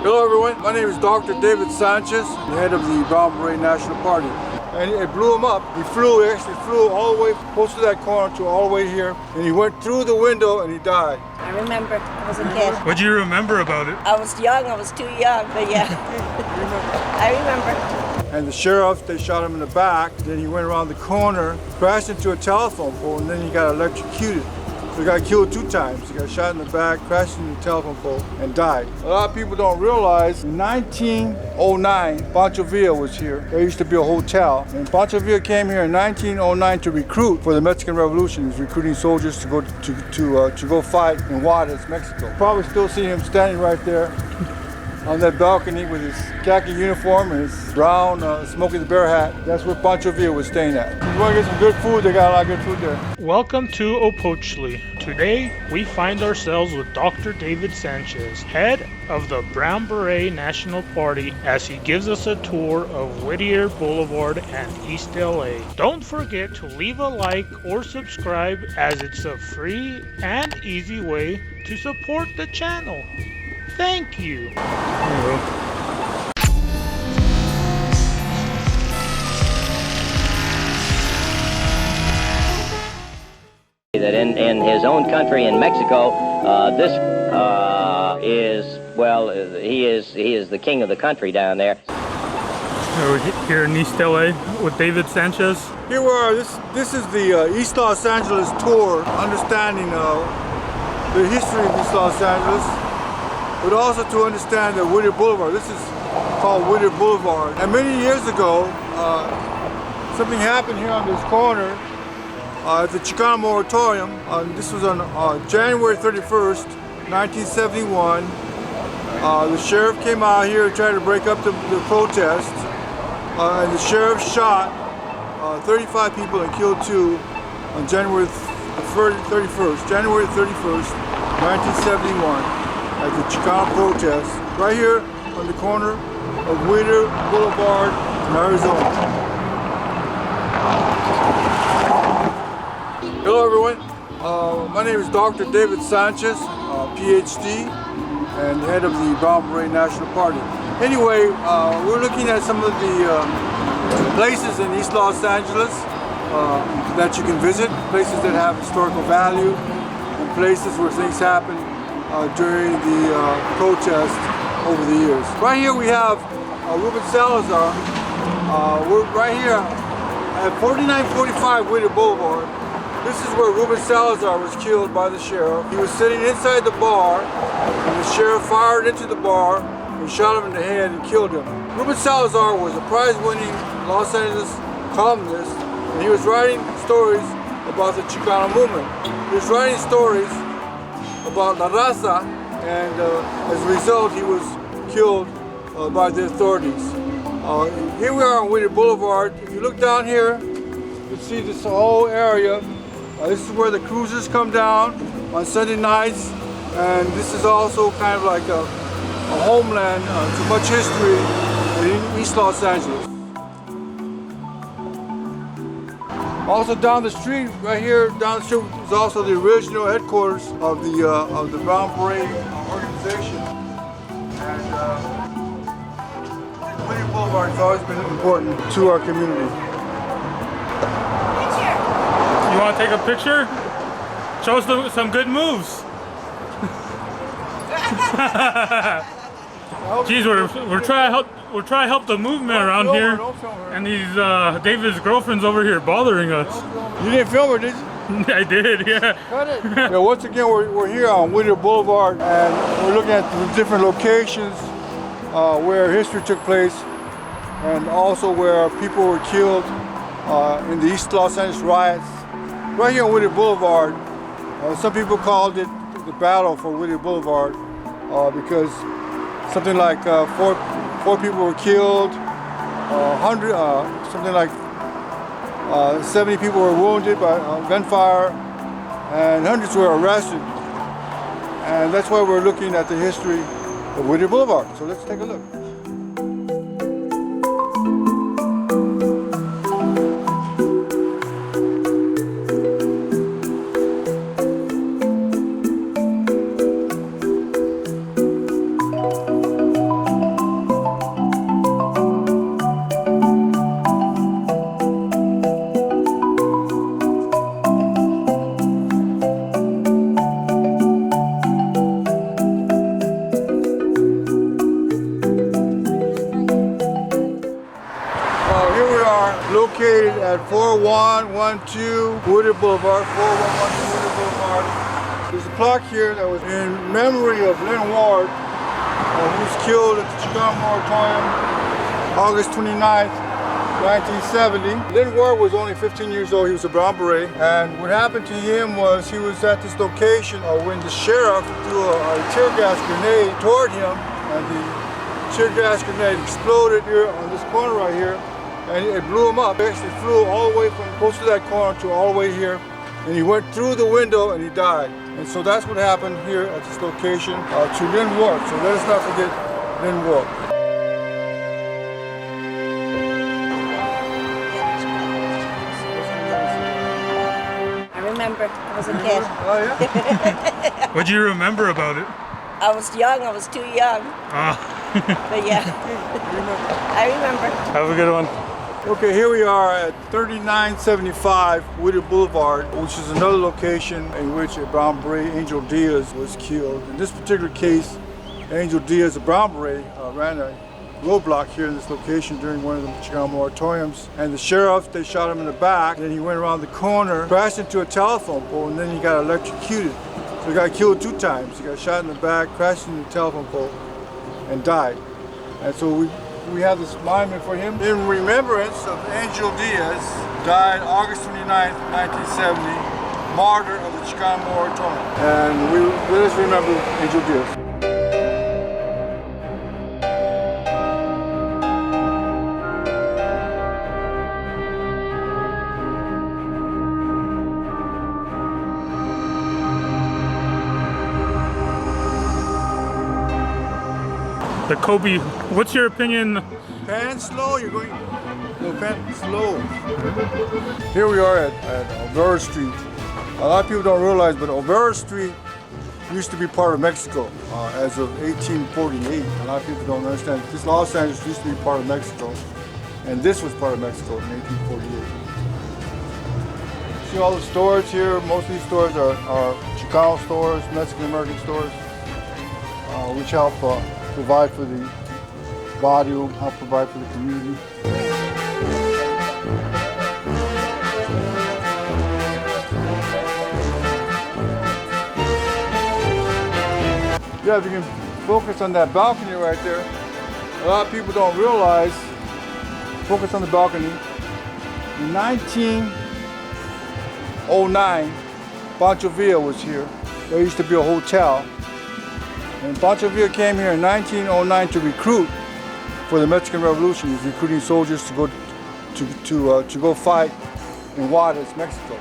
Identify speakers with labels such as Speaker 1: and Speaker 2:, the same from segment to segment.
Speaker 1: Hello everyone, my name is Dr. David Sanchez, the head of the Brown Beret National Party. And it blew him up. He actually flew all the way close to that corner to all the way here. And he went through the window and he died.
Speaker 2: I remember, I was a kid.
Speaker 3: What do you remember about it?
Speaker 2: I was young, I was too young, but yeah. I remember.
Speaker 1: And the sheriff, they shot him in the back. Then he went around the corner, crashed into a telephone pole, and then he got electrocuted. So he got killed 2 times. He got shot in the back, crashed into the telephone pole, and died. A lot of people don't realize in 1909, Pancho Villa was here. There used to be a hotel. And Pancho Villa came here in 1909 to recruit for the Mexican Revolution. He was recruiting soldiers to go fight in Juarez, Mexico. Probably still see him standing right there on that balcony with his khaki uniform and his brown Smokey the Bear hat. That's where Pancho Villa was staying at. If you want to get some good food, they got a lot of good food there.
Speaker 3: Welcome to Opochtli. Today, we find ourselves with Dr. David Sanchez, head of the Brown Beret National Party, as he gives us a tour of Whittier Boulevard and East LA. Don't forget to leave a like or subscribe, as it's a free and easy way to support the channel. Thank you.
Speaker 4: That in his own country, in Mexico, this is, well, he is the king of the country down there.
Speaker 3: We're here in East LA with David Sanchez.
Speaker 1: Here we are. This is the East Los Angeles tour, understanding the history of East Los Angeles, but also to understand the Whittier Boulevard. This is called Whittier Boulevard. And many years ago, something happened here on this corner at the Chicano Moratorium. This was on January 31st, 1971. The sheriff came out here and tried to break up the protest. And the sheriff shot 35 people and killed 2 on January 31st, 1971. At the Chicano protest, right here on the corner of Whittier Boulevard in Arizona. Hello everyone, my name is Dr. David Sanchez, PhD, and head of the Brown Beret National Party. Anyway, we're looking at some of the places in East Los Angeles that you can visit, places that have historical value, and places where things happen during the protest over the years. Right here we have Ruben Salazar. We're right here at 4945 Whittier Boulevard. This is where Ruben Salazar was killed by the sheriff. He was sitting inside the bar, and the sheriff fired into the bar and shot him in the head and killed him. Ruben Salazar was a prize-winning Los Angeles columnist, and he was writing stories about the Chicano movement. He was writing stories about La Raza, and as a result he was killed by the authorities. Here we are on Whittier Boulevard. If you look down here, you see this whole area. This is where the cruisers come down on Sunday nights, and this is also kind of like a homeland to much history in East Los Angeles. Also down the street, right here down the street, is also the original headquarters of the Brown Beret organization. And Whittier Boulevard has always been important to our community.
Speaker 3: You want to take a picture? Show us some good moves. Geez, we're trying to help the movement around here, and these David's girlfriend's over here bothering us.
Speaker 1: You didn't film her, did you?
Speaker 3: I did, yeah.
Speaker 1: Cut it. Yeah, once again, we're here on Whittier Boulevard, and we're looking at the different locations where history took place, and also where people were killed in the East Los Angeles riots. Right here on Whittier Boulevard, some people called it the battle for Whittier Boulevard because something like four people were killed, 70 people were wounded by gunfire, and hundreds were arrested. And that's why we're looking at the history of Whittier Boulevard. So let's take a look. located at 4112 Whittier Boulevard, 4112 Whittier Boulevard. There's a plaque here that was in memory of Lynn Ward, who was killed at the Chicano Moratorium, August 29th, 1970. Lynn Ward was only 15 years old. He was a Brown Beret. And what happened to him was he was at this location when the sheriff threw a tear gas grenade toward him, and the tear gas grenade exploded here on this corner right here, and it blew him up. It actually flew all the way from close to that corner to all the way here, and he went through the window and he died. And so that's what happened here at this location to Lynn Ward. So let us not forget Lynn Ward.
Speaker 2: I remember. I was a kid.
Speaker 1: Oh yeah?
Speaker 3: What do you remember about it?
Speaker 2: I was young. I was too young. But yeah, I remember.
Speaker 3: Have a good one.
Speaker 1: Okay, here we are at 3975 Whittier Boulevard, which is another location in which a Brown Beret, Angel Diaz, was killed. In this particular case, Angel Diaz, a Brown Beret, ran a roadblock here in this location during one of the Chicano Moratoriums. And the sheriff, they shot him in the back, and then he went around the corner, crashed into a telephone pole, and then he got electrocuted. So he got killed 2 times. He got shot in the back, crashed into the telephone pole, and died. And so we have this monument for him in remembrance of Angel Diaz, died August 29th, 1970, martyr of the Chicano Moratorium. And let us remember Angel Diaz.
Speaker 3: The Kobe, what's your opinion?
Speaker 1: Pan slow, you're going, no, pan slow. Here we are at Alvera Street. A lot of people don't realize, but Alvera Street used to be part of Mexico as of 1848. A lot of people don't understand. This Los Angeles used to be part of Mexico, and this was part of Mexico in 1848. See all the stores here? Most of these stores are Chicano stores, Mexican-American stores, which help provide for the barrio, help provide for the community. Yeah, if you can focus on that balcony right there, a lot of people don't realize, focus on the balcony, in 1909, Pancho Villa was here. There used to be a hotel. And Pancho Villa came here in 1909 to recruit for the Mexican Revolution. He was recruiting soldiers to go fight in Juarez, Mexico.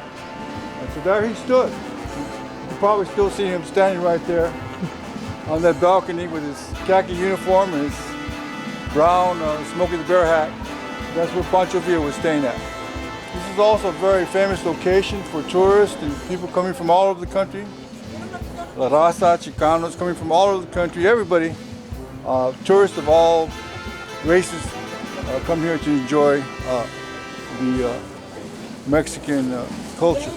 Speaker 1: And so there he stood. You probably still see him standing right there on that balcony with his khaki uniform and his brown Smokey the Bear hat. That's where Pancho Villa was staying at. This is also a very famous location for tourists and people coming from all over the country. La Raza, Chicanos coming from all over the country, everybody, tourists of all races come here to enjoy the Mexican culture.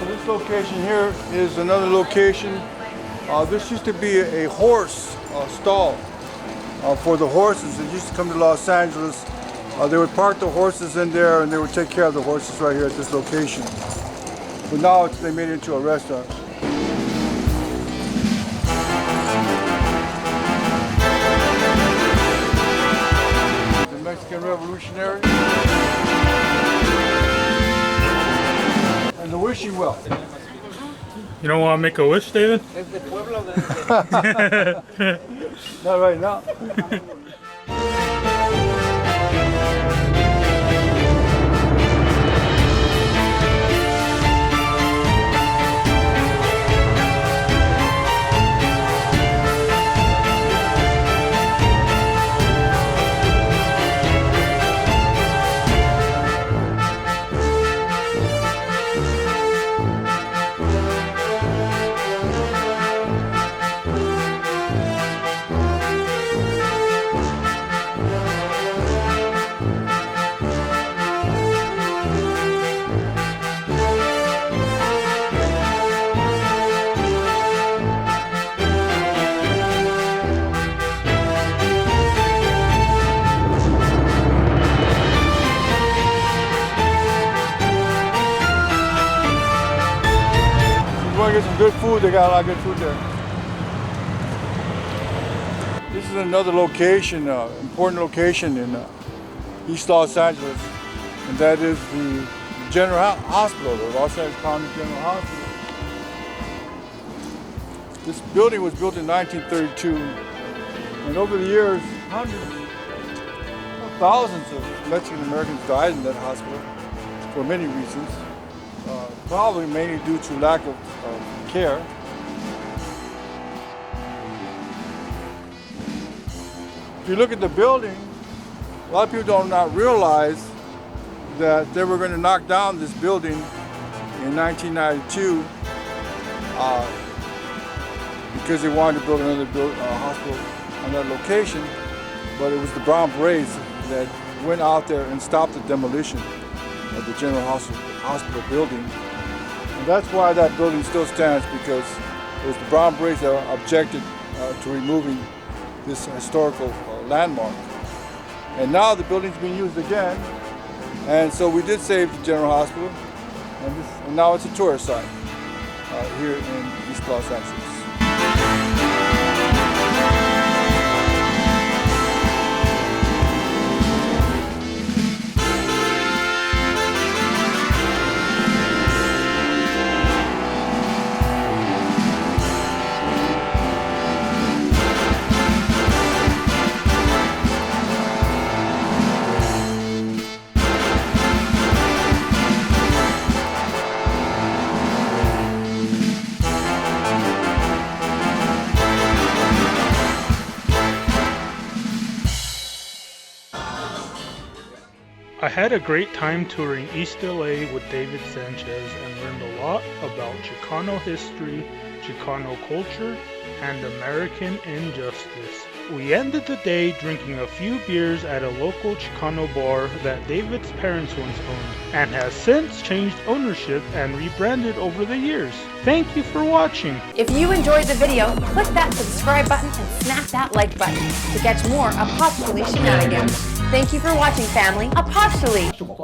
Speaker 1: This location here is another location. This used to be a horse stall for the horses that used to come to Los Angeles. They would park the horses in there and they would take care of the horses right here at this location. But now they made it into a restaurant. The Mexican Revolutionary. And the wishing well.
Speaker 3: You don't want to make a wish, David?
Speaker 1: Not right now. want to get some good food, they got a lot of good food there. This is another location, important location in East Los Angeles, and that is the General Hospital, the Los Angeles County General Hospital. This building was built in 1932, and over the years, hundreds, thousands of Mexican Americans died in that hospital for many reasons, probably mainly due to lack of care. If you look at the building, a lot of people do not realize that they were going to knock down this building in 1992 because they wanted to build another hospital on that location, but it was the Brown Berets that went out there and stopped the demolition of the General Hospital building. And that's why that building still stands, because it was the Brown Berets that objected to removing this historical landmark. And now the building's being used again, and so we did save the General Hospital, and now it's a tourist site here in East Los Angeles.
Speaker 3: I had a great time touring East LA with David Sanchez and learned a lot about Chicano history, Chicano culture, and American injustice. We ended the day drinking a few beers at a local Chicano bar that David's parents once owned and has since changed ownership and rebranded over the years. Thank you for watching.
Speaker 5: If you enjoyed the video, click that subscribe button and smack that like button to catch more Opochtli shenanigans. Thank you for watching, family. Opochtli!